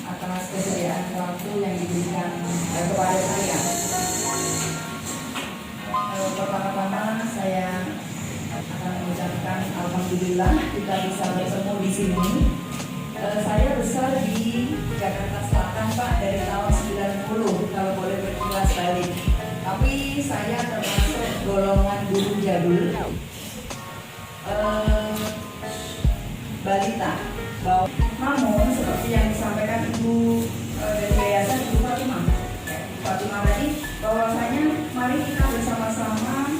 atas kesediaan waktu yang diberikan kepada saya. Pertama-tama saya akan mengucapkan alhamdulillah kita bisa bertemu di sini. Saya besar di Jakarta Selatan Pak dari tahun 90 kalau boleh berkilas balik. Tapi saya termasuk golongan guru jadul balita. Namun seperti yang disampaikan Ibu dari Yayasan Ibu Fatimah, tadi bahwasanya mari kita bersama-sama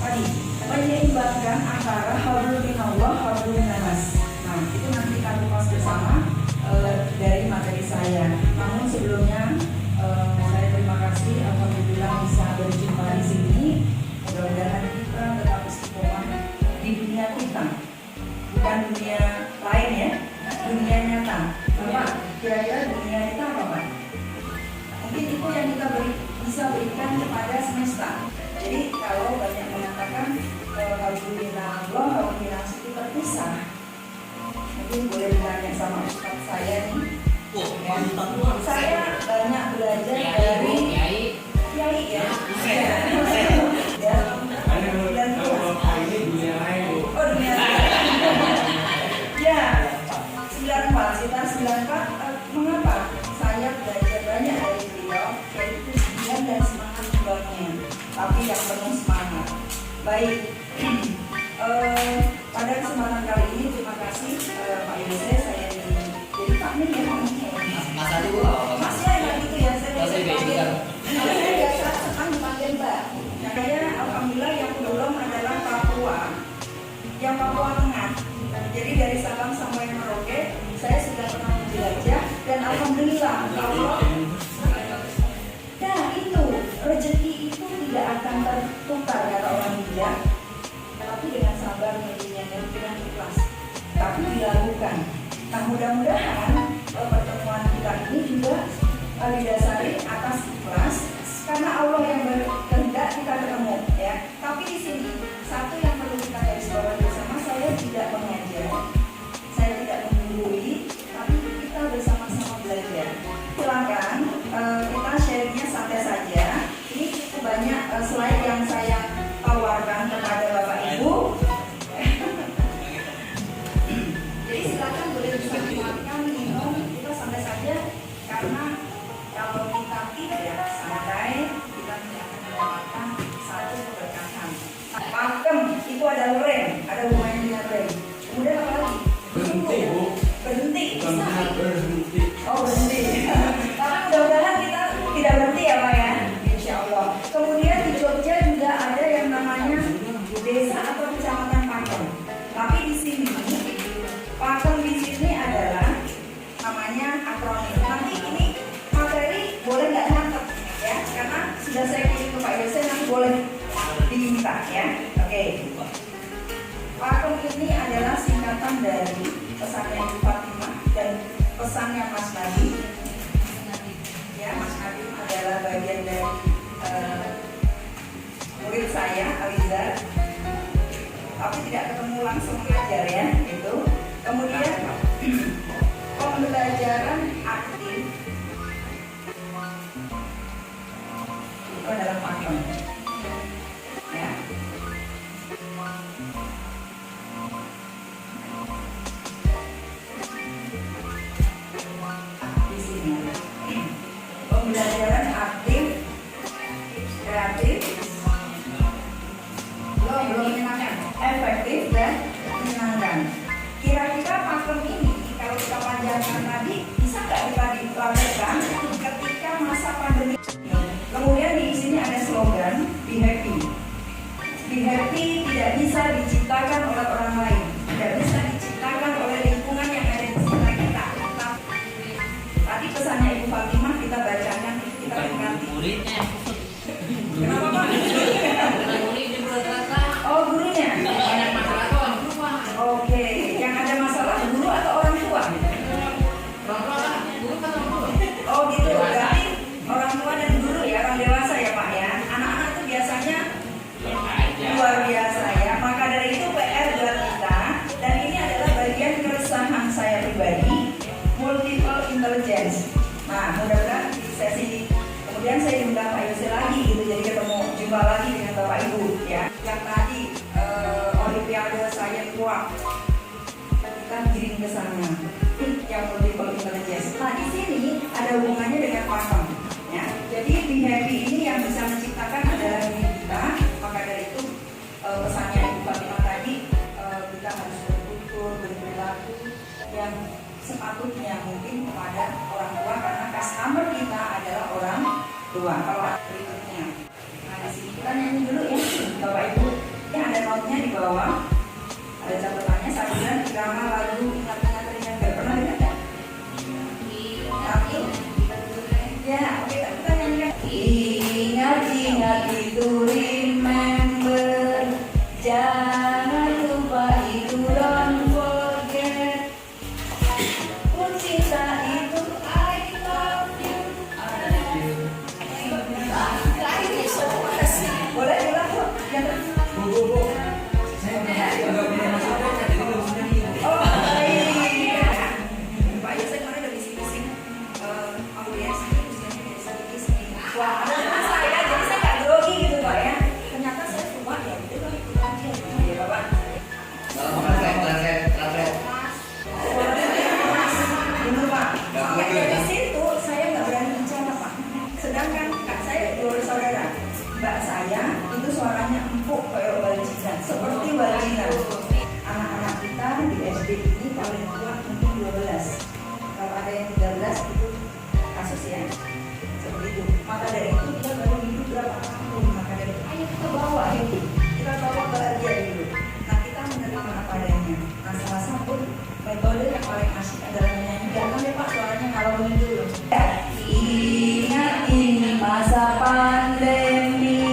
tadi menyeimbangkan antara hablum minallah hablum minannas. Nah, itu nanti kita kupas bersama dari materi saya. Namun sebelumnya saya terima kasih alhamdulillah bisa berjumpa di sini. Mudah-mudahan kita tetap istiqomah di dunia kita, bukan dunia lain ya, dunia nyata. Bapak, kira-kira dunia kita apa Pak? Mungkin itu yang kita bisa berikan kepada semesta. Jadi kalau banyak mengatakan alhamdulillah itu terpisah, mungkin boleh ditanya sama Ustaz saya nih. Saya banyak belajar dari Kiai ya. Oh dunia ya 94 sekitar 94. Mengapa saya belajar banyak dari beliau, yaitu kegiatan dan semangat beliaunya, tapi yang penuh semangat. Baik, pada kesempatan kali ini terima kasih Pak Yose, saya jadi Pak Min ya Mas Adi Mas ya nggak gitu ya, saya biasa senang dipanggil Mbak. Nah saya alhamdulillah yang belum adalah Papua, yang Papua Tengah. Jadi dari Sabang sampai Merauke saya sudah pernah menjelajah dan alhamdulillah Allah. Nah itu rezeki itu tidak akan tertukar kata orang bijak, tapi dengan sabar menjadinya dengan ikhlas, tapi dilakukan. Nah mudah-mudahan pertemuan kita ini juga didasari atas ikhlas, karena Allah yang berkehendak kita ketemu ya. Tapi di sini satu yang perlu kita garis bawahi bersama, saya tidak mengajar, saya tidak menggurui, tapi kita bersama-sama belajar. Silakan kita share-nya santai saja. Ini cukup banyak slide yang saya tawarkan kepada Bapak Ibu. Jadi silakan boleh bisa makan, minum, kita santai saja, karena kalau kita tidak santai, kita tidak akan mendapatkan satu keberkahan. Pakem itu ada rem, ada hubungannya dengan rem. Kemudian apa lagi? Berhenti Bu. Berhenti. Bisa. Berhenti. Oh berhenti. Tapi mudah-mudahan kita tidak berhenti ya Pak ya, Insya Allah. Kemudian di Jogja juga ada yang namanya desa atau kecamatan Pakem. Tapi di sini Pakem di sini adalah namanya akronim. Nanti ini materi boleh nggak nyatet ya, karena sudah saya kirim ke Pak Yose, nanti boleh diminta ya. Oke. Pakem ini adalah singkatan dari pesannya Ibu Fatimah dan pesannya Mas Nadim. Ya, Mas Nadim adalah bagian dari murid saya, Aliza. Tapi tidak ketemu langsung mengajar ya, gitu. Kemudian pembelajaran aktif itu adalah pakem. Ya. Di sini pembelajaran aktif, kreatif, belum menyenangkan, efektif dan menyenangkan. Kira-kira pakem ini kalau kita panjangkan tadi bisa nggak kita dilakukan ketika masa pandemi? Kemudian di sini ada slogan be happy. Be happy tidak bisa diciptakan oleh orang lain, tidak bisa diciptakan oleh lingkungan yang ada di sekitar kita. Tadi pesannya Ibu Fatimah kita bacakan, kita ingat. Kenapa Pak? Oh gurunya. Oke, yang ada masalah guru atau orang tua? Oh gitu, berarti orang tua dan guru ya, orang dewasa ya Pak ya. Anak-anak itu biasanya luar biasa ya. Maka dari itu PR buat Jumpa lagi dengan Bapak Ibu ya. Yang tadi Olimpiade Sains Kuak kita giring ke sana. Yang multiple intelligence. Nah di sini ada hubungannya dengan pakem. Ya. Jadi Be Happy ini yang bisa menciptakan adalah diri kita. Maka dari itu pesannya Ibu Fatimah tadi, kita harus bertutur, berperilaku yang sepatutnya mungkin kepada orang tua karena customer kita adalah orang tua. Kalau berikutnya, nah di sini kita nyanyi dulu ya, Bapak Ibu. Ini ada notnya di bawah, ada catatannya. Sabilan irama lagu ingat-ingat ringan. Pernah dengar nggak? Satu. Ya, oke kita nyanyikan. Ingat-ingat itu remember, jangan lupa itu don't forget. Cinta itu I love you. Boleh bilang kok? Bu. Saya nggak punya maksudnya, jadi nggak bisa nyanyi. Oh iya. Pak Yosef kemarin udah bising-bising audiens ini usianya dari segini segini. Wah, ada saya, jadi saya nggak grogi gitu Pak ya. Ternyata saya tua ya, itu kan ikut aja. Ya Bapak. Bener Pak. Ya, dari situ saya nggak berani bicara Pak. Sedangkan kak saya dua saudara. Mbak saya itu suaranya empuk kayak waljinan, seperti waljinan. Anak-anak kita di SD ini paling tua mungkin 12. Kalau ada yang 13 itu kasus ya. Seperti itu. Maka dari itu kita baru hidup berapa tahun. Maka dari itu ayo kita bawa hidup. Kita bawa bahagia dulu. Nah kita menerima apa adanya. Nah salah satu metode yang paling asik adalah menyanyi. Jangan deh Pak suaranya ngalor dulu. Ingat ini masa pandemi.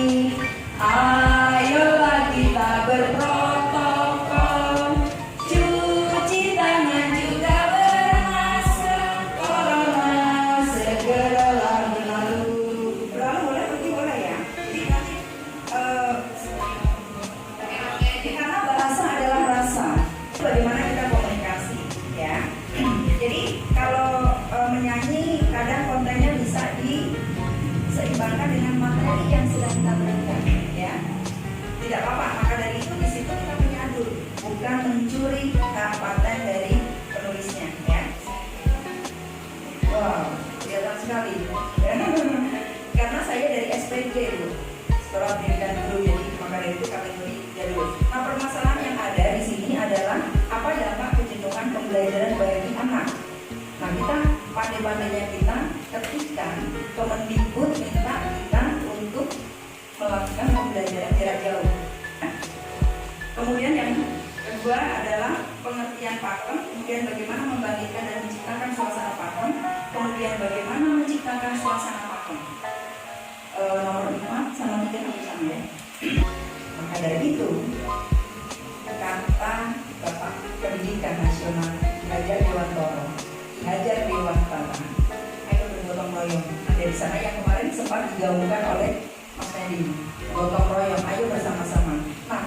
Ayolah kita berprotokol, cuci tangan juga bermasker. Corona segeralah berlalu. Berlalu boleh, pergi boleh ya. Jadi nanti karena bahasa adalah rasa. Bagaimana kita komunikasi ya. Jadi kalau menyanyi kadang kontennya bisa diseimbangkan dengan materi yang sedang kita berikan ya. Tidak apa-apa, maka dari itu di situ kita menyatu, bukan mencuri paten dari penulisnya ya. Wow, kelihatan sekali. Karena saya dari SPG Bu, Sekolah Pendidikan Guru, jadi maka dari itu kategori jalur. Nah permasalahan yang ada di sini adalah apa dampak kejenuhan pembelajaran bagi anak. Nah kita pandai-pandainya kita ketika Kemendikbud minta kita untuk melakukan pembelajaran jarak jauh. Kemudian yang kedua adalah pengertian pakem, kemudian bagaimana membangkitkan dan menciptakan suasana pakem, kemudian bagaimana menciptakan suasana pakem. Nomor 4 sama 3 harus sama ya. Maka dari itu kata Bapak Pendidikan Nasional Hajar Dewantoro, Hajar Dewantara, ayo bergotong royong. Nah, dari sana yang kemarin sempat digaungkan oleh Mas Nedi, gotong royong, ayo bersama-sama. Nah,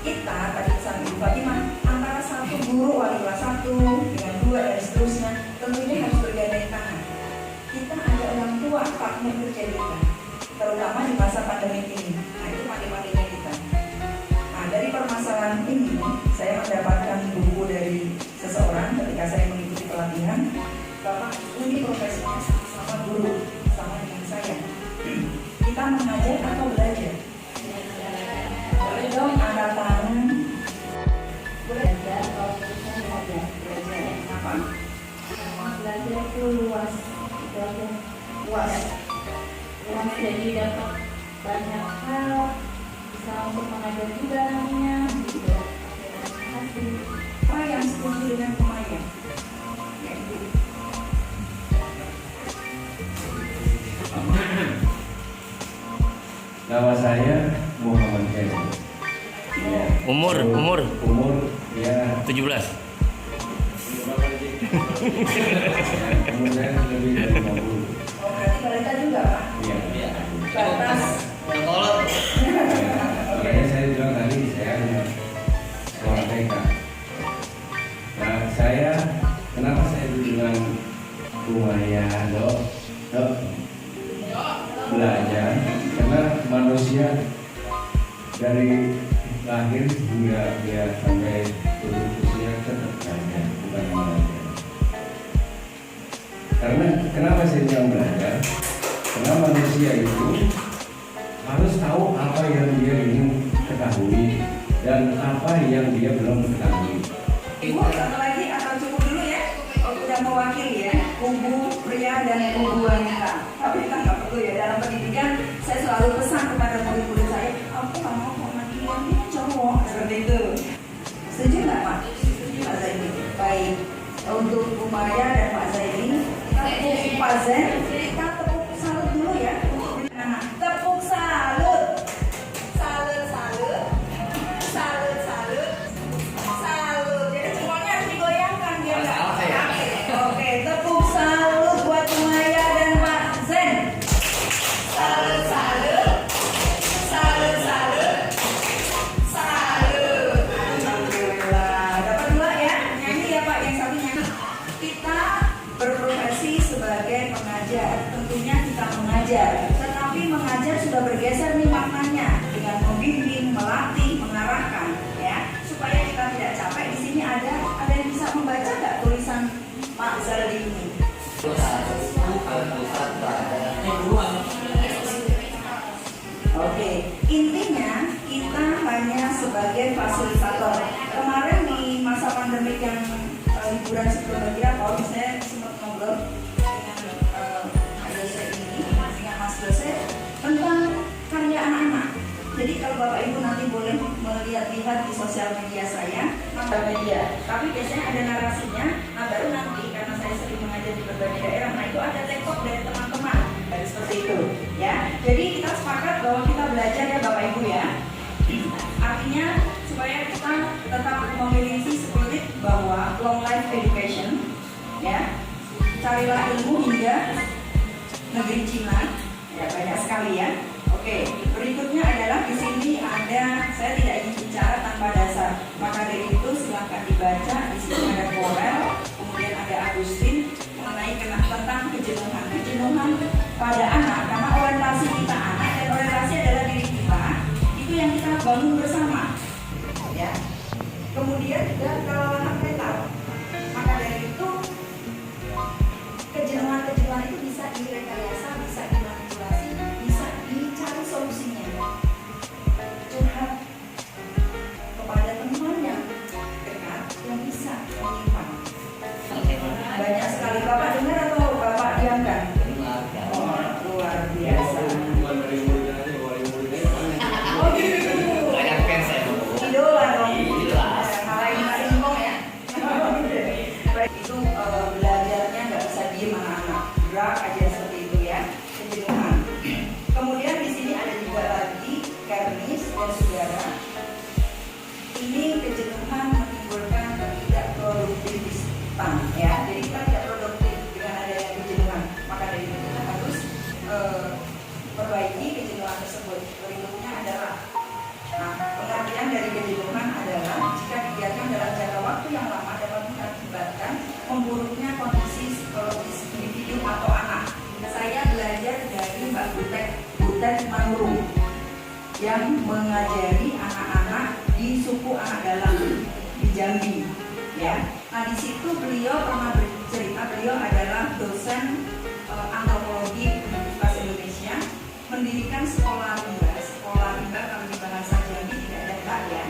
kita tadi pesan Ibu Fatimah antara satu guru wali kelas 1 dengan 2 dan seterusnya tentunya harus bergandeng tangan. Kita ada orang tua partner kerja kita, terutama di masa pandemi ini. Nah itu mati-matinya kita. Nah dari permasalahan ini saya mendapatkan buku dari seseorang ketika saya mengikuti pelatihan. Bapak ini profesinya sama guru, sama dengan saya. Kita mengajar atau belajar? Boleh dong angkat tangan. Belajar atau belajar? Belajar. Apa? Belajar itu luas. Belajar luas. Jadi dapat banyak hal, bisa untuk mengajar juga nantinya. Gitu. Terima kasih. Apa yang setuju dengan Maya? Nama saya Muhammad Khairi. Ya. Umur ya 17. Umur saya lebih dari 50. Oh berarti balita juga Pak? Iya. Batas. Makanya saya bilang tadi saya sekolah TK. Nah saya kenapa saya bilang lumayan dok belajar Karena manusia dari lahir hingga dia sampai turun usia tetap belajar, bukan belajar. Karena kenapa saya bilang belajar? Karena manusia itu harus tahu apa yang dia ingin ketahui dan apa yang dia belum ketahui. Ibu, satu lagi atau cukup dulu ya? Oh, udah mewakili ya, kubu pria dan kubu wanita. Tapi kita nggak perlu ya, dalam pendidikan saya selalu pesan kepada murid-murid saya, aku nggak mau mewakili yang ini cowok, seperti itu. Setuju nggak Pak? Pak Zaini? Baik, untuk Bu Maya dan Pak Zaini, kita Pak Zen, kita tepuk salut dulu ya. Nah, tepuk salut. Salut, salut. Salut, salut. Salut. Jadi semuanya harus digoyangkan biar nggak capek. Oke, tepuk salut buat Bu Maya dan Pak Zen. Salut, salut. Salut, salut. Salut. Alhamdulillah. Dapat dua ya? Nyanyi ya Pak, yang satu nyanyi. Kita berprofesi sebagai pengajar. Tentunya kita mengajar. Tetapi mengajar sudah bergeser nih maknanya dengan membimbing, melatih, mengarahkan, ya. Supaya kita tidak capek. Di sini ada yang bisa membaca nggak tulisan Pak Zaldi ini? Oke, intinya kita hanya sebagai fasilitator. Kemarin di masa pandemik yang liburan sebelum lebaran, kalau saya sempat ngobrol dengan Pak Jose ini, dengan Mas Jose tentang karya anak-anak. Jadi kalau Bapak Ibu nanti boleh melihat-lihat di sosial media saya, media. Tapi biasanya ada narasinya. Nah baru nanti karena saya sering mengajar di berbagai daerah, nah itu ada tektok dari teman-teman. Seperti itu, ya. Jadi kita sepakat bahwa kita belajar ya Bapak Ibu ya. Artinya supaya kita tetap memiliki spirit bahwa long life education, ya. Carilah ilmu hingga negeri Cina, ya banyak sekali ya. Oke, berikutnya adalah di sini ada, saya tidak ingin bicara tanpa dasar, maka dari itu silahkan dibaca. Di sini ada Borel, kemudian ada Agustin mengenai tentang kejenuhan pada anak, karena orientasi kita anak dan orientasi adalah diri kita, itu yang kita bangun bersama, ya. Kemudian juga kelelahan mental, maka dari itu kejenuhan itu bisa direkayasa, bisa dimanipulasi, bisa dicari solusinya. Curhat kepada teman yang dekat yang bisa menyimpan. Banyak sekali. Bapak dengar atau Bapak diamkan? Oh, luar biasa. Oh gitu. Idola dong. Malah ingkong ya. Baik, itu belajarnya nggak bisa diem anak-anak. Gerak aja seperti itu ya. Kejenuhan. Kemudian di sini ada juga lagi Karnis dan saudara. Ini kejenuhan menimbulkan ketidakproduktifan ya. Jadi kita tidak produktif dengan adanya kejenuhan. Maka dari itu kita harus perbaiki kejenuhan tersebut. Berikutnya adalah pengertian dari kejenuhan adalah jika dibiarkan dalam jangka waktu yang lama dapat mengakibatkan memburuknya kondisi psikologis individu atau anak. Saya belajar dari Mbak Butet Manurung yang mengajari anak-anak di suku anak dalam di Jambi, ya. Nah di situ beliau pernah bercerita, beliau adalah dosen antropologi Universitas Indonesia, mendirikan sekolah rimba kalau di bahasa Jambi tidak ada tak ya,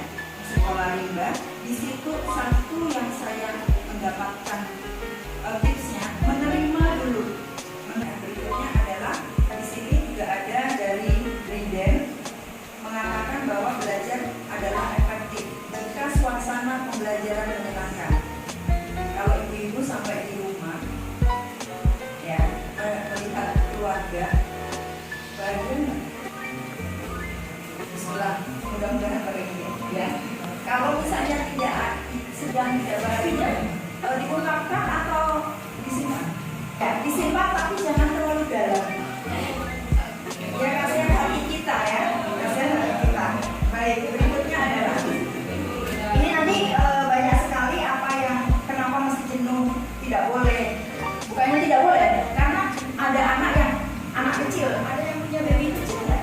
sekolah rimba. Di situ satu yang saya mendapatkan tipsnya, menerima dulu. Berikutnya adalah di sini juga ada dari Riden mengatakan bahwa belajar adalah efektif jika suasana pembelajaran menyenangkan. Kalau ibu-ibu sampai di rumah ya melihat keluarga bahagia, Bismillah, mudah-mudahan bahagia ya. Kalau misalnya sedang tidak bahagia, diungkapkan atau disimpan ya, disimpan tapi jangan terlalu dalam ya, kasihan hati kita ya, kasihan hati kita. Baik, berikutnya adalah ini nanti banyak sekali apa yang kenapa mesti jenuh, tidak boleh, bukannya tidak boleh, karena ada anak kecil, ada yang punya baby kecil nggak?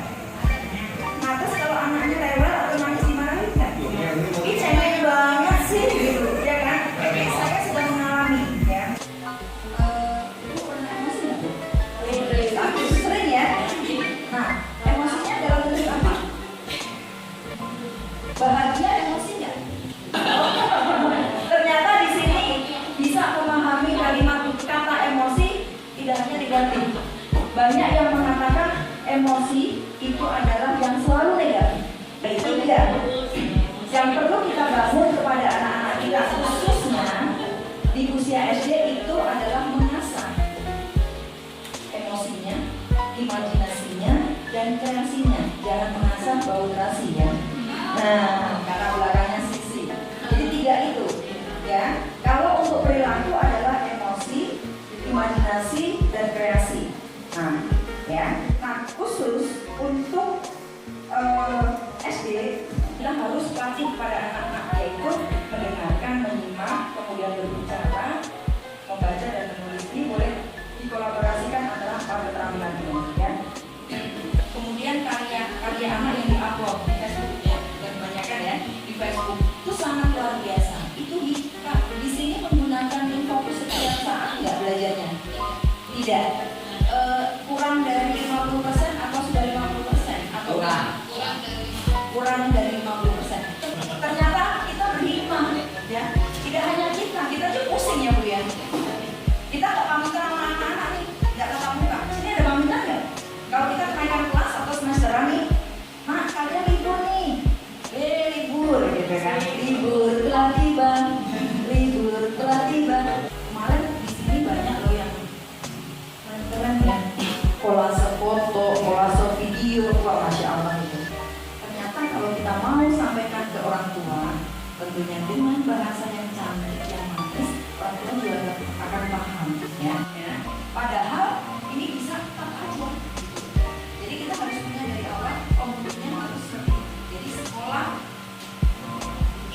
emosi itu adalah yang selalu negatif. Ketiga, yang perlu kita bangun kepada anak-anak kita khususnya di usia SD itu adalah mengasah emosinya, imajinasinya, dan kreasinya. Jangan mengasah bau terasi ya. Nah, karena belakangnya sisi. Jadi tiga itu ya. Kalau untuk perilaku adalah emosi, imajinasi, dan kreasi. Nah, ya. Nah, khusus untuk SD kita harus latih pada anak-anak, yaitu mendengarkan, menyimak, kemudian berbicara, membaca dan menulis. Ini boleh dikolaborasikan antara empat keterampilan ini ya. Kemudian karya anak yang diupload di Facebook ya, dan kebanyakan ya di Facebook itu sangat luar biasa. Itu di sini menggunakan infocus setiap saat nggak belajarnya? Tidak. Kurang dari 50% atau sudah 50% atau kurang dari 50%. Ternyata kita berhikmah ya. Tidak hanya kita juga pusing ya Bu ya. Kita nggak pamitan sama anak-anak nih, nggak tatap muka. Sini ada pamitan nggak? Kalau kita kenaikan kelas atau semesteran nih, Mak kalian libur nih. Libur gitu kan. Libur telah tiba. Libur telah tiba. Kemarin di sini banyak loh yang keren ya. Kolase foto, kolase video, wah Masya Allah itu. Ternyata kalau kita mau sampaikan ke orang tua, tentunya dengan bahasa yang cantik, yang manis, orang tua juga akan paham ya. Padahal ini bisa tetap aja. Jadi kita harus punya dari awal, komputernya harus seperti. Jadi sekolah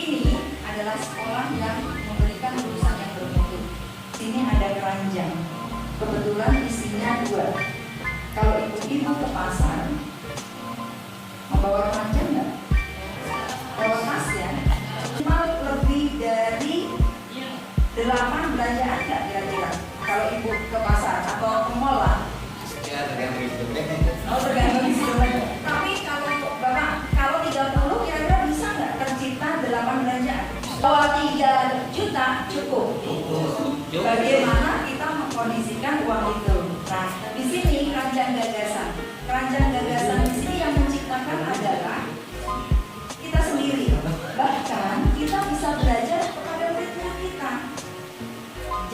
ini adalah sekolah yang memberikan lulusan yang bermutu. Sini ada keranjang. Kebetulan isinya 2. Kalau ibu-ibu ke pasar, membawa keranjang nggak? Bawa tas ya? Cuma lebih dari 8 belanjaan nggak kira-kira? Kalau ibu ke pasar atau ke mall lah? Ya, tergantung isi dompet. Oh, tergantung isi dompet. Tapi kalau Bapak, kalau 30 kira-kira bisa nggak tercipta 8 belanjaan? Bawa 3 juta cukup. Bagaimana kita mengkondisikan uang itu? Nah, di sini keranjang gagasan. Keranjang gagasan di sini yang menciptakan adalah kita sendiri. Bahkan kita bisa belajar kepada murid-murid kita.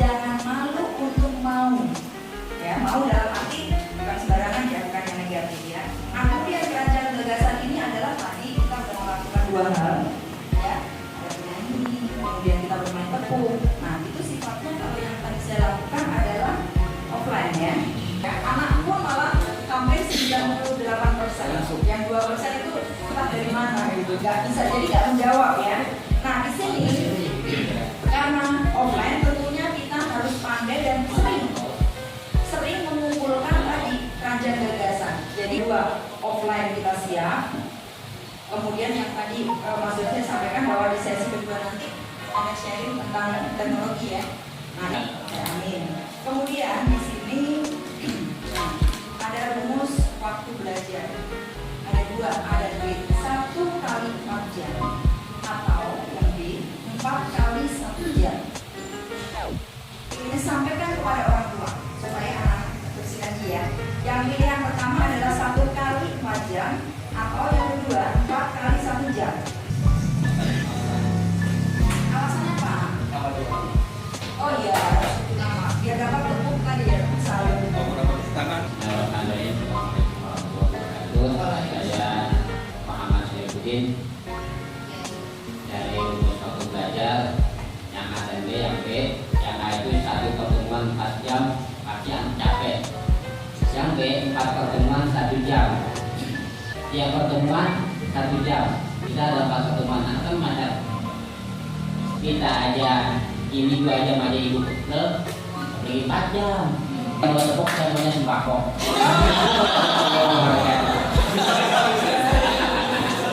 Jangan malu untuk mau. Ya, mau dalam arti bukan sembarangan ya, bukan yang negatif ya. Nah, kemudian keranjang gagasan ini adalah tadi kita sudah melakukan 2 hal. Ya, ada menyanyi, kemudian kita bermain tepung. Nah, itu sifatnya kalau yang tadi saya lakukan adalah offline ya. Anak pun malah hampir 98%. Yang 2% itu entah dari mana gitu, nggak bisa, jadi nggak menjawab ya. Nah di sini karena offline tentunya kita harus pandai dan sering mengumpulkan tadi keranjang gagasan. Jadi 2 offline kita siap. Kemudian yang tadi Mas Yose sampaikan bahwa di sesi kedua nanti ada sharing tentang teknologi ya. Nah, amin. Kemudian di sini ada rumus waktu belajar. Ada 2, ada B 1 kali 4 jam atau yang B 4 kali 1 jam. Ini sampaikan kepada orang tua supaya anak bersinergi ya. Yang pilihan pertama adalah 1 kali 4 jam atau yang kedua 4 kali 1 jam. Alasannya apa? Oh iya, nama biar dapat tepuk tadi ya, salam. Saya Muhammad Syaifuddin dari rumus waktu belajar yang A dan B, yang B yang A itu 1 pertemuan 4 jam pasti yang capek, yang B 4 pertemuan 1 jam, tiap pertemuan 1 jam, kita ada 4 pertemuan, kan macam kita aja ini 2 jam aja ibu klub beli 4 jam. Kalau tepuk saya punya sembako.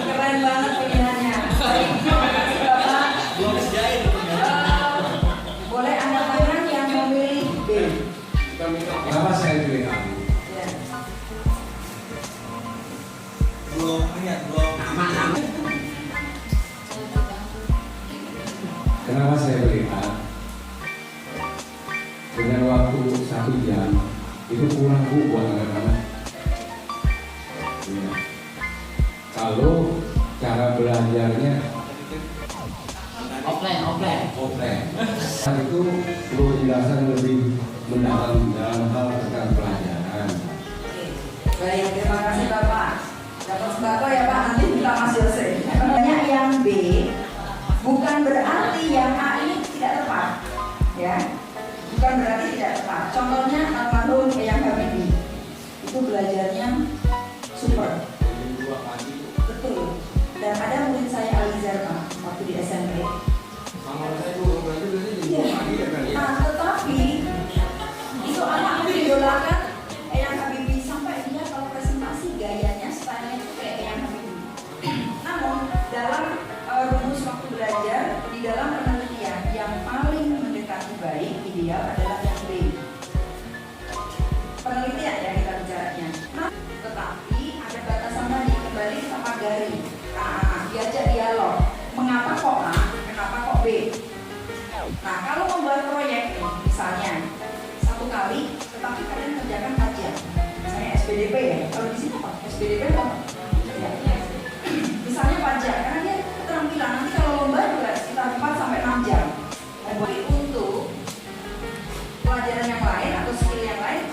Keren banget pilihannya. Terima kasih Bapak. Boleh Anda tangan yang memilih B. Kenapa saya pilih A? Ya. Belum Nama. Kenapa saya pilih A? Dengan waktu 1 jam itu kurang Bu buat anak-anak. dalam hal tentang pelajaran. Oke. Baik, terima kasih Bapak. Dapat sembako ya Pak, nanti kita Mas Yose. Banyak yang B, bukan berarti yang A ini tidak tepat, ya. Bukan berarti tidak tepat. Contohnya almarhum Eyang Habibie, itu belajarnya super, betul. Dan ada murid saya Alizar Pak, waktu di SMP. Iya. Nah, tetapi itu anak mengidolakan Eyang Habibie sampai dia kalau presentasi gayanya, stylenya itu kayak Eyang Habibie. Namun dalam rumus waktu belajar, di dalam penelitian yang paling mendekati baik ideal adalah yang B. Penelitian ya kita bicaranya. Nah, tetapi ada batasan tadi, kembali sama Gary. Diajak dialog. Mengapa kok A? Kenapa kok B? Nah, kalau membuat proyek misalnya satu kali, tetapi kalian kerjakan kajian, misalnya SPDP ya. Kalau di sini apa? SPDP apa? Ya. Misalnya pajak, karena dia keterampilan. Nanti kalau lomba juga sekitar 4 sampai 6 jam. Tapi untuk pelajaran yang lain atau skill yang lain,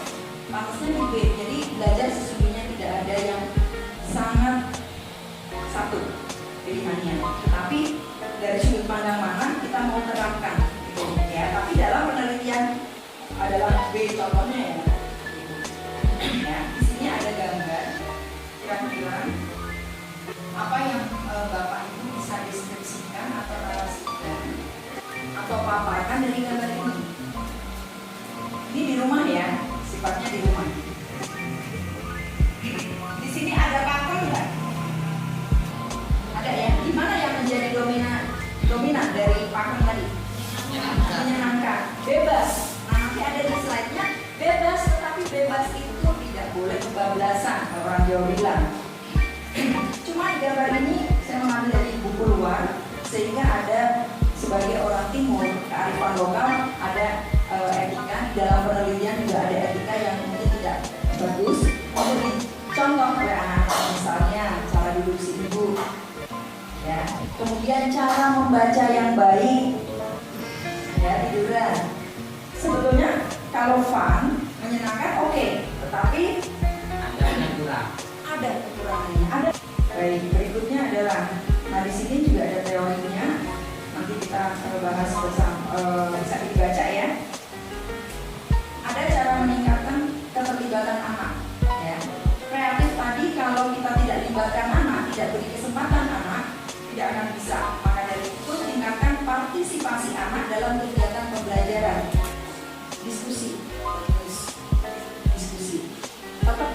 pantasnya di B. Jadi belajar sesungguhnya tidak ada yang sangat satu pilihannya. Tetapi dari sudut pandang mana kita mau terapkan, gitu ya. Tapi dalam penelitian adalah B contohnya ya. Ya, di sini ada gambar kira-kira apa yang Bapak Ibu bisa deskripsikan atau narasikan atau paparkan dari gambar ini. Ini di rumah ya, sifatnya di rumah. Di sini ada pakem nggak? Ada ya. Gimana yang menjadi dominan dari pakem tadi? Menyenangkan, bebas. Nah, nanti ada di slide-nya bebas, tetapi bebas itu tidak boleh kebablasan, kalau orang Jawa bilang. Cuma di gambar ini saya mengambil dari buku luar, sehingga ada sebagai orang timur, kearifan lokal, ada etika. Dalam penelitian juga ada etika yang mungkin tidak bagus untuk dicontoh oleh anak-anak, misalnya cara duduk si ibu, ya. Kemudian cara membaca yang baik, ya, tiduran. Sebetulnya kalau fun, menyenangkan, oke, tetapi ada kekurangannya. Ada. Baik, berikutnya adalah, nah di sini juga ada teorinya. Nanti kita bahas bersama, bisa dibaca ya. Ada cara meningkatkan keterlibatan anak, ya. Kreatif tadi kalau kita tidak libatkan anak, tidak beri kesempatan anak, tidak akan bisa. Maka dari itu tingkatkan partisipasi anak dalam kegiatan pembelajaran. Diskusi.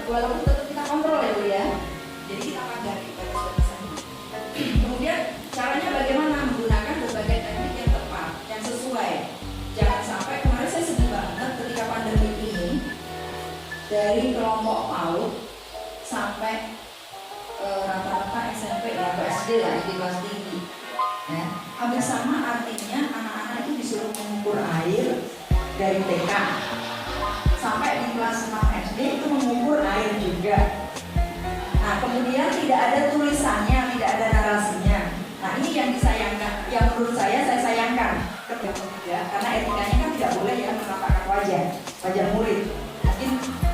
Walaupun tetap kita kontrol ya Bu ya. Jadi kita pagari batas-batasnya. Kemudian caranya bagaimana? Menggunakan berbagai teknik yang tepat, yang sesuai. Jangan sampai, kemarin saya sedih banget ketika pandemi ini, dari kelompok PAUD sampai rata-rata SMP ya, SD lah, di kelas tinggi. Ya. Hampir sama, artinya anak-anak itu disuruh mengukur air dari TK sampai di kelas 6 SD itu mengukur air juga. Nah, kemudian tidak ada tulisannya, tidak ada narasinya. Nah, ini yang disayangkan, yang menurut saya sayangkan. Ya, karena etikanya kan tidak boleh ya menampakkan wajah murid. Mungkin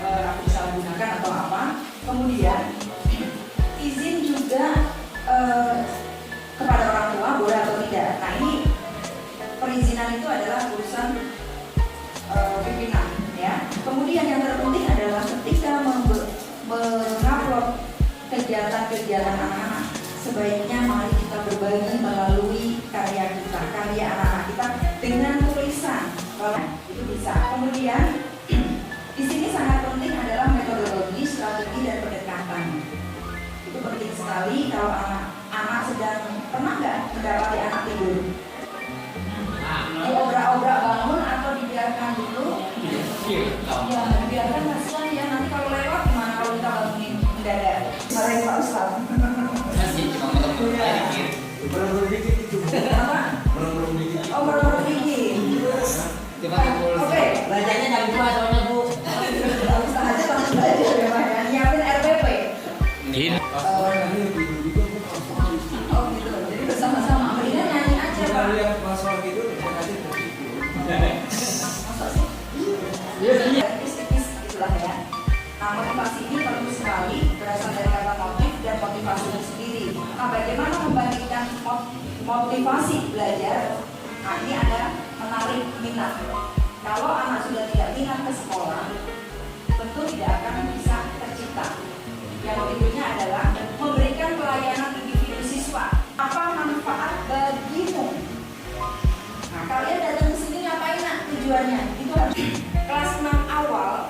aku bisa gunakan atau apa. Kemudian izin juga kepada orang tua boleh atau tidak. Nah, ini perizinan itu adalah urusan pimpinan. Ya. Kemudian yang terpenting adalah ketika mengupload kegiatan-kegiatan anak-anak, sebaiknya mari kita berbagi melalui karya kita, karya anak-anak kita dengan tulisan. Kalau itu bisa. Kemudian di sini sangat penting adalah metodologi, strategi dan pendekatan. Itu penting sekali kalau anak sedang pernah nggak mendapati anak tidur? Diobrak-obrak bangun atau dibiarkan dulu? Ya, dibiarkan kasihan ya. Nanti kalau lewat gimana kalau kita bangunin mendadak? Marahin Pak Ustaz. Apa? Oh, merem-merem dikit. Oke, Belajarnya jam 2 soalnya Bu. Ustaz aja langsung belajar ya Pak. Nyiapin RPP. Oh gitu. Jadi bersama-sama. Mendingan nyanyi aja Pak. Lihat masalah gitu, Masa sih? Nah, motivasi ini perlu sekali berasal dari kata motif dan motivasi itu sendiri. Nah, bagaimana membandingkan motivasi belajar? Nah, ini ada menarik minat. Kalau anak sudah tidak minat ke sekolah, tentu tidak akan bisa tercipta. Yang berikutnya adalah memberikan pelayanan individu siswa. Apa manfaat bagimu? Nah, kalian datang ke sini ngapain nak tujuannya? Itu harus kelas 6 awal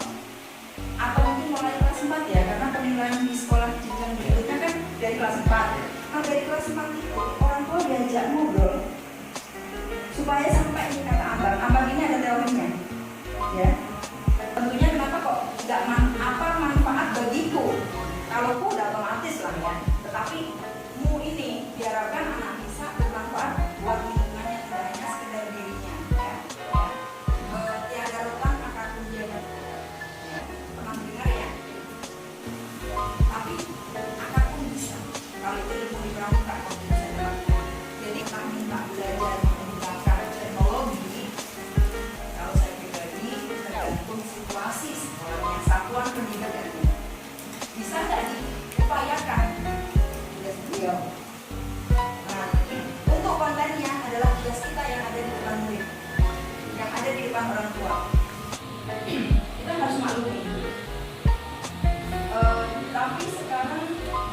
atau mungkin mulai kelas 4 ya, karena penilaian di sekolah jenjang berikutnya kan dari kelas 4. Nah, dari kelas 4 itu orang tua diajak ngobrol supaya sampai ini kata ambang. Ambang ini ada teorinya, ya. Tentunya kenapa kok nggak apa manfaat bagiku? Kalau ku udah otomatis lah ya. Tetapi mu ini diharapkan anak bisa bermanfaat buat lingkungannya, tidak hanya sekedar dirinya, ya. Tiada rotan akar kunjungan. Pernah dengar ya? Tapi akar pun bisa. Kalau itu ilmu di pramuka kamu bisa dapatkan. Jadi kita minta belajar menggunakan teknologi. Kalau saya pribadi tergantung situasi sekolahnya, satuan pendidikannya. Bisa nggak diupayakan? Tugas beliau. Nah, untuk kontennya adalah tugas kita yang ada di depan murid, yang ada di depan orang tua. Kita harus maklumi. Tapi sekarang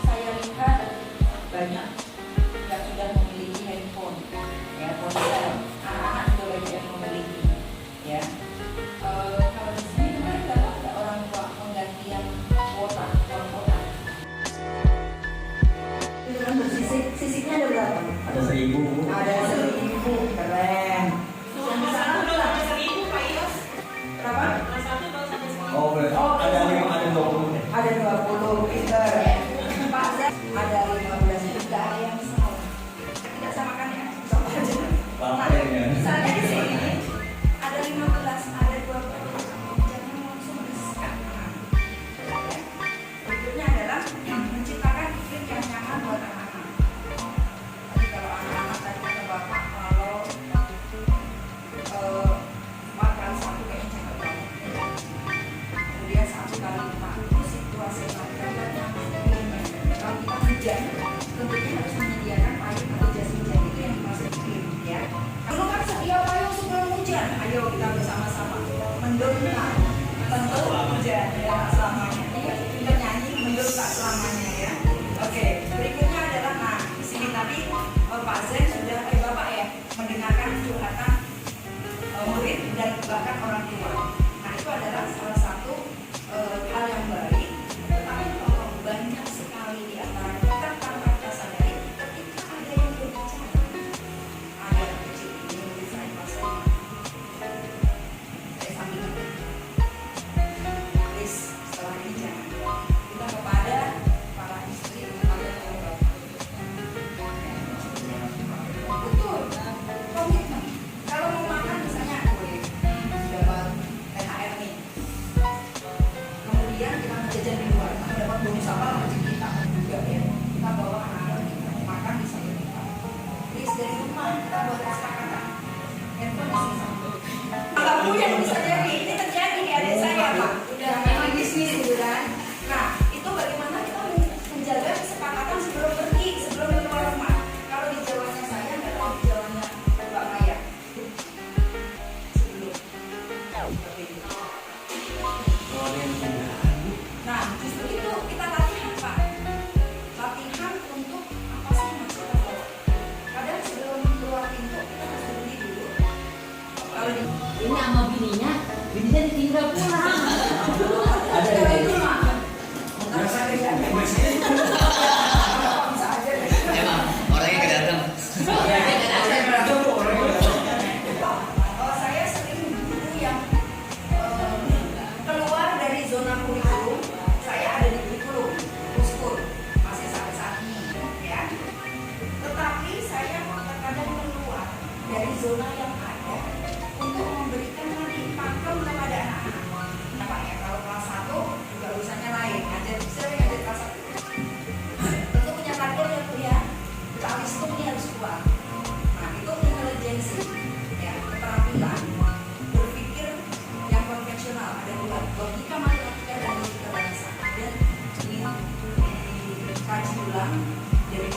saya lihat banyak yang sudah memiliki handphone, ya, ponsel. Anak-anak juga banyak yang memiliki, ya. Kalau di sini kemarin dapat nggak orang tua penggantian kuota, uang kuota? Itu kan bersisik, sisiknya ada berapa? Ada 1000. Ada 1000, keren. Yang di sana berapa? 1000 Pak Yos. Berapa? Oh, ada 20. Ada 20, pinter. Pak Zek ada 15, tidak ada yang salah. Tidak samakan ya, sama aja. Nah, misalnya di sini ada 15, ada 20, jangan langsung diskat. Ya. Berikutnya adalah menciptakan iklim yang nyaman buat anak-anak. Tadi kalau anak-anak tadi kata bapak kalau makan satu kayaknya cakep banget. Kemudian 1 kali 5 itu situasi makan buat nyaman. Kalau kita hujan, tentunya harus menyediakan payung atau jas hujan, itu yang dimaksud iklim, ya. Dulu kan sedia payung sebelum hujan. Ayo kita bersama-sama mendung tentu hujan ya tak selamanya. Iya, kita nyanyi mendung tak selamanya ya. Oke, berikutnya adalah nah di sini tadi Pak Zen sudah Bapak ya mendengarkan curhatan murid dan bahkan orang tua. Nah itu adalah salah satu hal yang baik. Tetapi kalau banyak sekali di antara kita tanpa kita sadari, ketika ada yang berbicara, ada yang kecil ini mungkin saya kelas 5, saya sambil please setelah ini jangan kita kepada para istri kepada orang betul komitmen. Kalau mau makan misalnya boleh dapat THR nih, kemudian kita jajan di luar, kita dapat bonus apa rezeki kita juga ya, kita bawa anak-anak kita makan di satu tempat. Please dari rumah kita buat kesepakatan handphone di sini satu. Kalau yang bisa jadi ini terjadi di adik saya Pak, udah memang bisnis gitu kan. Nah itu bagaimana kita menjaga kesepakatan sebelum pergi, sebelum keluar rumah. Kalau di Jawanya saya nggak tahu di Jawanya Mbak Maya sebelum seperti itu. Nah justru itu kita latihan Pak, latihan untuk apa sih yang harus kita bawa. Kadang sebelum keluar pintu kita harus berhenti dulu. Kalau di Ini sama bininya ditinggal pulang. Ada kalau yang itu mah bisa aja deh. Emang orangnya kedatang. Oh, saya sering guru yang keluar dari zona kurikulum. Saya ada di kurikulum, uskur masih sampai saat ini, ya. Tetapi saya terkadang keluar dari zona yang ada untuk memberikan lagi pakem kepada anak-anak. Apa ya? Kalau kelas 1 juga urusannya lain. Ngajar saya ngajar kelas 1. Tentu punya target yang kuliah. Calistung ini harus kuat. Nah itu intelijensi, ya, keterampilan berpikir yang konvensional, ada dua, logika matematika dan logika bahasa. ulang dari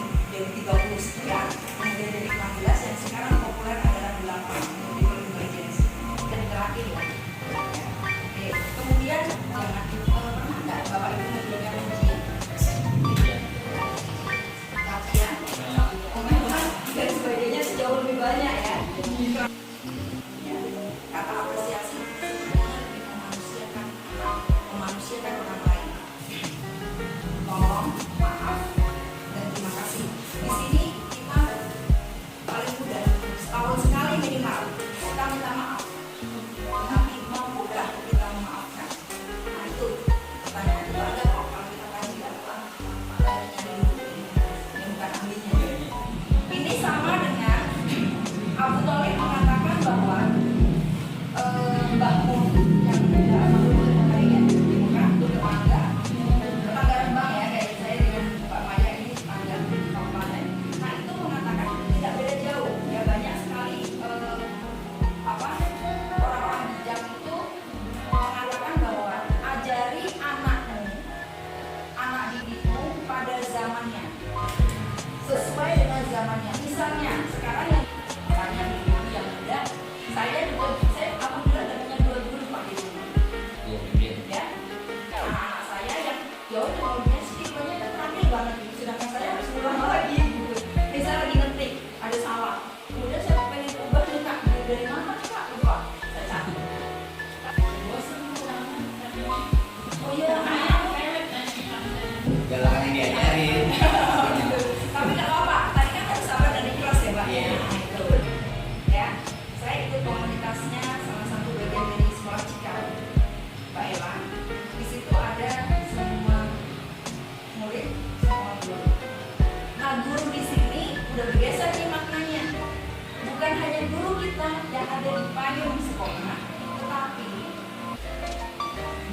30 sekian, kemudian dari 16 yang sekarang populer adalah 8 multiple intelligence. Dan terakhir ya. Oke. Kemudian jangan pernah nggak Bapak Ibu memberikan ujian? Kajian, komentar dan sebagainya sejauh lebih banyak ya. Kata apresiasi lebih memanusiakan orang lain. Tolong, maaf, dan terima kasih. Di sini kita paling mudah setahun sekali minimal kita minta maaf. Tapi mampukah kita memaafkan? Nah itu pertanyaan itu ada kok kalau kita kaji apa adanya ini bukan ahlinya. Ini sama dengan Abu Thalib mengatakan bahwa Mbah Mun yang tidak mampu berharian di Mekah itu tetangga Rembang ya, kayak saya dengan Mbak Maya ini tetangga kabupaten. Nah itu mengatakan tidak beda jauh ya, banyak sekali orang-orang bijak itu mengatakan bahwa ajari anakmu, anak didikmu pada zamannya, sesuai dengan zamannya. Misalnya sekarang yang tanya ibu yang muda, saya alhamdulillah dapatnya 2 guru Pak di rumah. Ya, anak-anak saya yang jauh teknologinya skillnya itu terakhir banget gitu. Sedangkan saya harus ulang lagi gitu. Misalnya lagi ngetik, ada salah. Kemudian saya pengen ubah nih Kak, dari mana Kak? Lupa, saya catat. Bosan oh iya, Galakan yang diajarin. tapi nggak apa-apa. Tadi kan harus sabar dan ikhlas ya Pak. Iya. Nah, itu. Ya, saya ikut komunitasnya salah satu bagian dari sekolah Cikal, Mbak Ella. Di situ ada semua murid, semua guru. Nah, guru di sini udah bergeser nih maknanya. Bukan hanya guru kita yang ada di payung sekolah, tetapi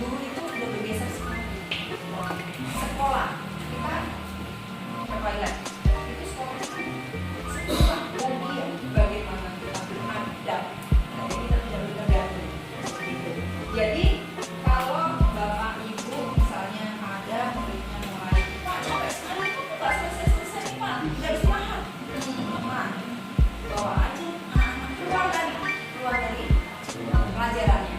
guru itu udah bergeser sekolah. Sekolah kita ke toilet itu sekolah bagian bagaimana kita beradab. Jadi kita tidak bergantung. Jadi kalau bapak ibu misalnya ada muridnya mulai Pak capek sekali kok nggak selesai nih Pak, nggak istirahat. Teman, bawa aja anak-anak keluar dari pelajarannya.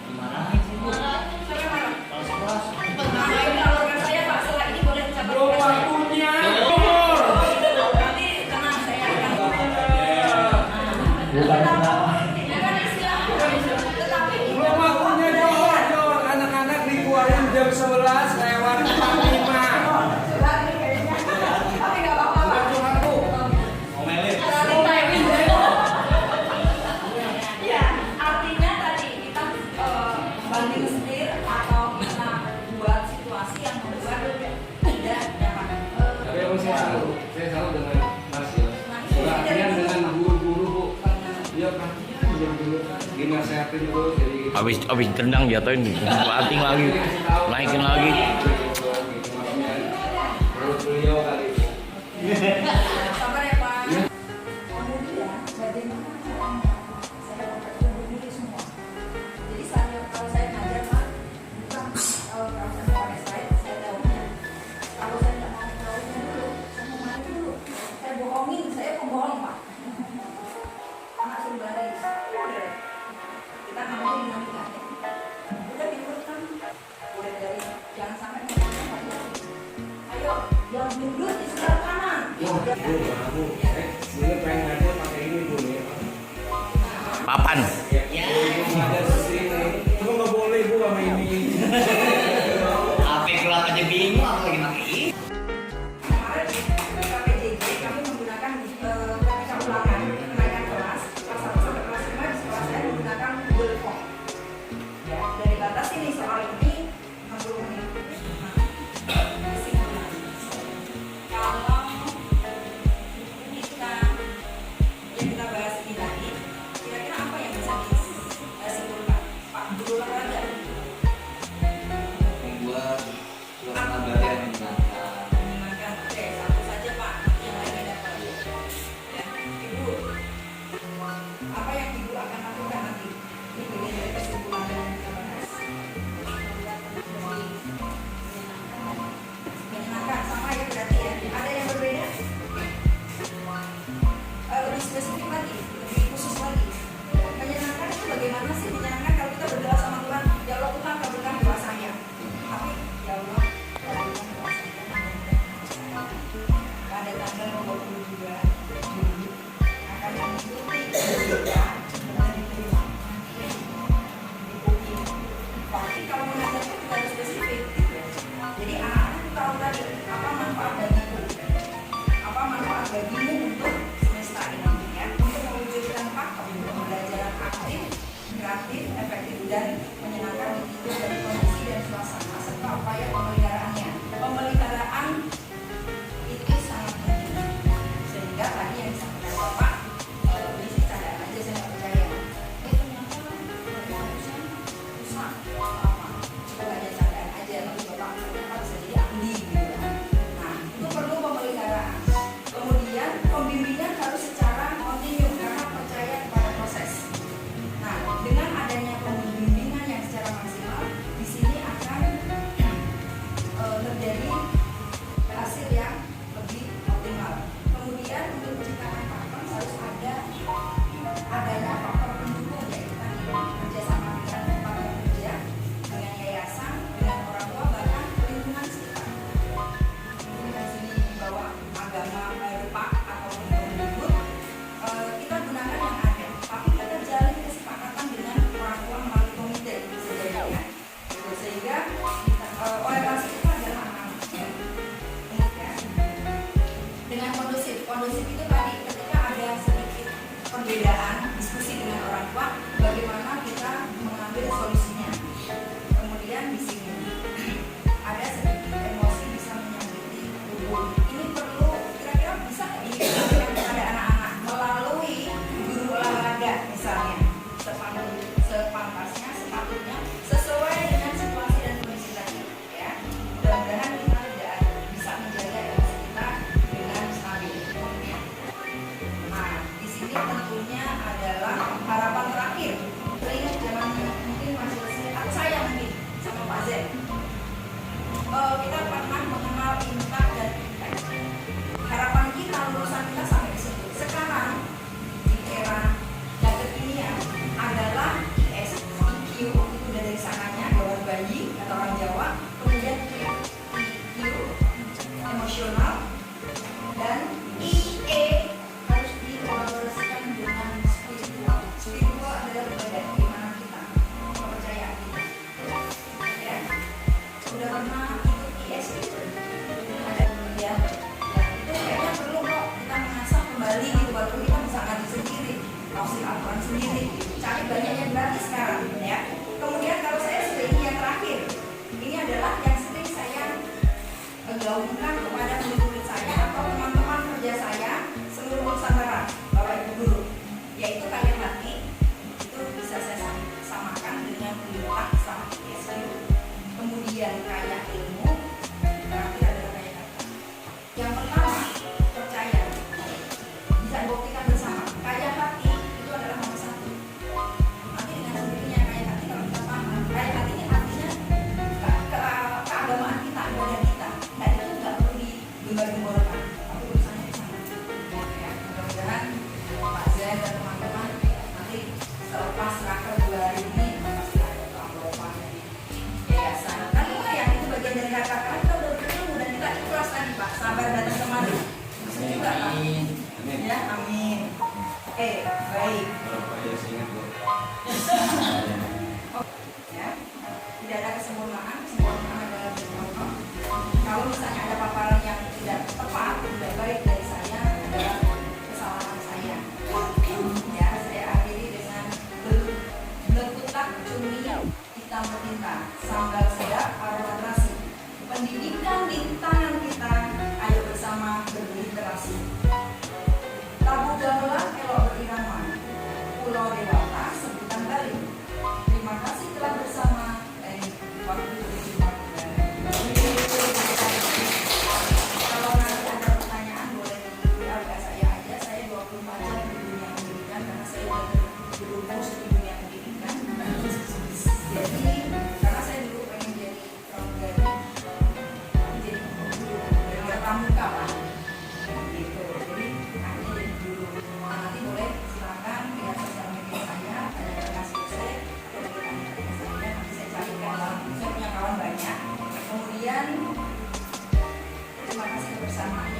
Dimarahin sih Bu. Saya marah. Kalau sekelas. Ngapain laporan saya Pak, setelah ini boleh dicatat. Waktunya. Nanti tenang saya akan. Bukan kenapa. Jangan istirahat. Tetapi Belum waktunya Jor. Anak-anak dikeluarin jam 11 lewat 45. lagi kayaknya. Tapi nggak apa-apa Pak. Aku. Omelin. Ya, artinya tadi kita banding setir atau kita buat situasi yang membuat tidak nyaman. Tapi emang saya selalu dengan Mas ya. Perhatian dengan guru-guru Bu. Iya perhatian guru-guru. Dinasehatin terus jadi. Habis tendang jatuhin bating lagi, naikin lagi. Menurut beliau kali ini. Sabar ya Pak. Kemudian bagaimana caranya saya dapat tumbuh diri semua. Jadi kalau saya ngajar Pak, bukan kalau saya pakai slide, saya tahunya. Kalau saya tidak mau tahunya dulu, saya mau maju dulu. Saya bohongin, saya pembohong Pak. Anak suruh baris. Udah. Kita namanya dinamika. Udah diurutkan. Udah dari jangan sampai ngomongnya Pak. Ayo, yang mundur di sebelah kanan. Wah, Bu, Bu. Ini pengen ngajar pakai ini Bu nih. Papan. Ya, Bu ngajar sini. Cuma nggak boleh Bu sama ini. HP keluar aja bingung apa lagi pakai. Kemarin di KPJJ kami menggunakan ketika ulangan kenaikan kelas 1 sampai kelas 5 di sekolah saya menggunakan Google Form. Ya, dari batas ini soal ini 60 menit. Nah, kesimpulan. Kalau kita bahas ini tadi, kira-kira apa yang bisa disimpulkan? Pak Guru olahraga. Membuat suasana belajar menyenangkan. Menyenangkan. Oke, satu saja Pak, nanti yang lainnya dapat. Ya, Ibu, apa yang Ibu akan lakukan nanti? Ini bagian dari kesimpulan yang kita bahas. Gitu. Sehingga orientasi itu adalah anak. Ya. Dengan kondusif itu tadi ketika ada sedikit perbedaan diskusi dengan orang tua, bagaimana kita mengambil solusinya. Kemudian di sini ada sedikit emosi bisa menyakiti tubuh. Ini perlu kira-kira bisa dilakukan kepada anak-anak melalui guru olahraga misalnya, sepantasnya, sepatutnya sesuai dengan situasi dan kondisi tadi. Ya, mudah-mudahan kita tidak bisa menjaga emosi kita dengan stabil. Nah, di sini tentunya adalah harapan terakhir. Teringat zaman mungkin masih saya mungkin sama Pak Z. Kita pernah mengenal Intak dan Intek. Harapan kita, lulusan kita sampai di situ. Sekarang di era yang kekinian adalah IS, IQ itu udah dari sananya, gawat bayi atau orang Jawa. Kemudian IQ emosional dan IE harus dikolaborasikan dengan spiritual. Spiritual adalah ibadah gimana kita, kepercayaan kita. Ya, udah pernah ikut IS gitu? Ada ya. Nah, itu kayaknya perlu kok kita mengasah kembali gitu, baru kita bisa ngaji sendiri, tafsir Al-Quran sendiri. Cari banyak yang gratis sekarang, ya. Kemudian kalau saya sudah ini yang terakhir, ini adalah yang sering saya gaungkan kepada murid-murid saya atau teman-teman kerja saya seluruh Nusantara, Bapak Ibu guru, yaitu kaya hati. Itu bisa saya samakan dengan Intak sama ISQ. Kemudian kaya ilmu, terakhir adalah kaya kata. Yang pertama, percaya. Bisa buktikan bersama. Kaya hati itu adalah nomor satu. Nanti dengan sendirinya kaya hati kalau kita paham. Kaya hati ini artinya keagamaan kita, ibadah kita. Nah itu nggak perlu digembar-gemborkan, tapi urusannya di sana. Ya, mudah-mudahan Pak Zain dan teman-teman nanti selepas raker 2 hari ini pasti ada keanggotaan dari yayasan. Kan lumayan itu bagian dari raker, karena kita udah bertemu dan kita ikhlas tadi Pak, sabar datang kemari. Bisa juga Pak. Ya, amin. Oke, baik. Ya, tidak ada kesempurnaan adalah dari Allah. Kalau misalnya ada paparan yang tidak tepat, tidak baik dari saya adalah kesalahan saya. Ya, saya akhiri dengan berkutak cumi hitam bertinta, sambal sedap aroma terasi. Pendidikan di tangan kita, ayo bersama berliterasi. Tabu gamelan elok berirama, pulau dewata sebutan Bali. Terima kasih telah bersama dan waktu berjumpa kembali. Kalau nanti ada pertanyaan boleh WA saya aja. Saya 24 jam di dunia pendidikan karena saya sudah berumus di dunia pendidikan. Jadi karena saya dulu pengen jadi pramugari, jadi guru dari pramuka Pak. Gitu. Jadi akhirnya jadi guru. Nah, nanti boleh silakan lihat sosial media saya, ada kasih saya, atau tanya saya, nanti saya carikan lah. Saya punya kawan banyak. Kemudian terima kasih kebersamaannya.